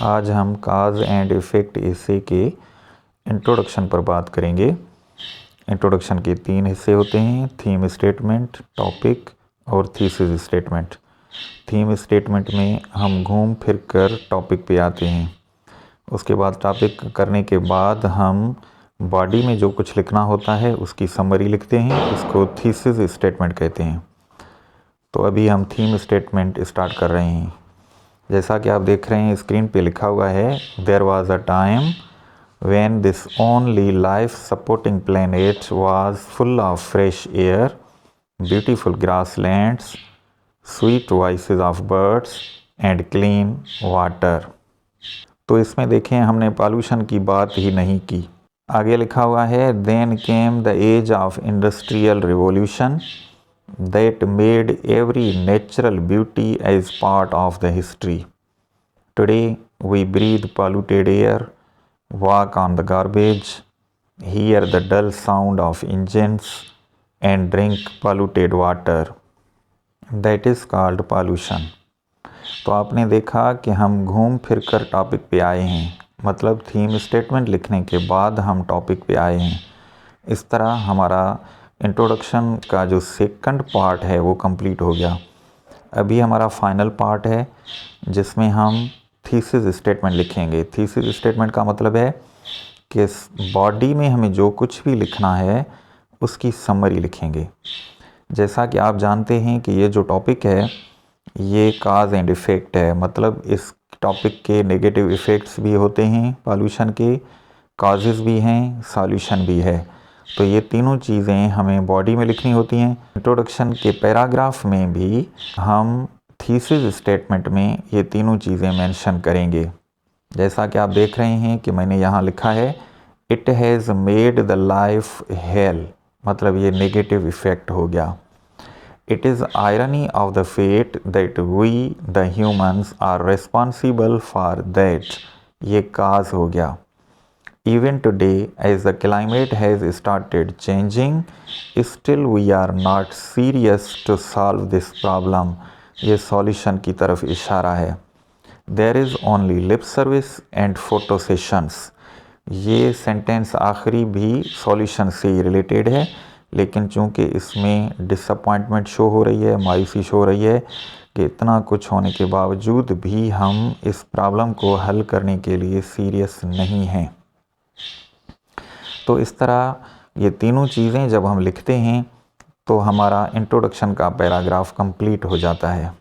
आज हम काज and effect एसे के इंट्रोडक्शन पर बात करेंगे। इंट्रोडक्शन के 3 हिस्से होते हैं, थीम स्टेटमेंट, टॉपिक और थीसिस स्टेटमेंट। थीम स्टेटमेंट में हम घूम फिर कर टॉपिक पे आते हैं। उसके बाद टॉपिक करने के बाद हम बॉडी में जो कुछ लिखना होता है उसकी समरी लिखते हैं, उसको थीसिस स्टेटमेंट कहते हैं। तो अभी हम थीम स्टेटमेंट स्टार्ट कर रहे हैं। जैसा कि आप देख रहे हैं स्क्रीन पे लिखा हुआ है, there was a time when this only life supporting planet was full of fresh air, beautiful grasslands, sweet voices of birds and clean water. तो इसमें देखें हमने पॉल्यूशन की बात ही नहीं की। आगे लिखा हुआ है, then came the age of industrial revolution that made every natural beauty as part of the history. Today we breathe polluted air, walk on the garbage, hear the dull sound of engines and drink polluted water. That is called pollution. तो आपने देखा कि हम घूम फिर कर topic पे आए हैं, मतलब थीम स्टेटमेंट लिखने के बाद हम टॉपिक पे आए हैं। इस तरह हमारा इंट्रोडक्शन का जो सेकंड पार्ट है वो कंप्लीट हो गया। अभी हमारा फाइनल पार्ट है जिसमें हम थीसिस स्टेटमेंट लिखेंगे। थीसिस स्टेटमेंट का मतलब है कि बॉडी में हमें जो कुछ भी लिखना है उसकी समरी लिखेंगे। जैसा कि आप जानते हैं कि ये जो टॉपिक है ये काज एंड इफ़ेक्ट है, मतलब इस टॉपिक के नेगेटिव इफ़ेक्ट्स भी होते हैं पॉल्यूशन के, काजेज़ भी हैं, सॉल्यूशन भी है। तो ये तीनों चीज़ें हमें बॉडी में लिखनी होती हैं। इंट्रोडक्शन के पैराग्राफ में भी हम थीसिस स्टेटमेंट में ये तीनों चीज़ें मेंशन करेंगे। जैसा कि आप देख रहे हैं कि मैंने यहाँ लिखा है, it has made the life hell, मतलब ये नेगेटिव इफ़ेक्ट हो गया। It is irony of the fate that we the humans are responsible for that, ये काज हो गया। Even today, as the climate has started changing, still we are not serious to solve this problem. ये solution की तरफ इशारा है। There is only lip service and photo sessions. ये सेंटेंस आखिरी भी सॉल्यूशन से ही रिलेटेड है, लेकिन चूंकि इसमें डिसअपॉइंटमेंट शो हो रही है, मायूसी शो हो रही है कि इतना कुछ होने के बावजूद भी हम इस प्रॉब्लम को हल करने के लिए सीरियस नहीं हैं। तो इस तरह ये तीनों चीज़ें जब हम लिखते हैं तो हमारा इंट्रोडक्शन का पैराग्राफ कंप्लीट हो जाता है।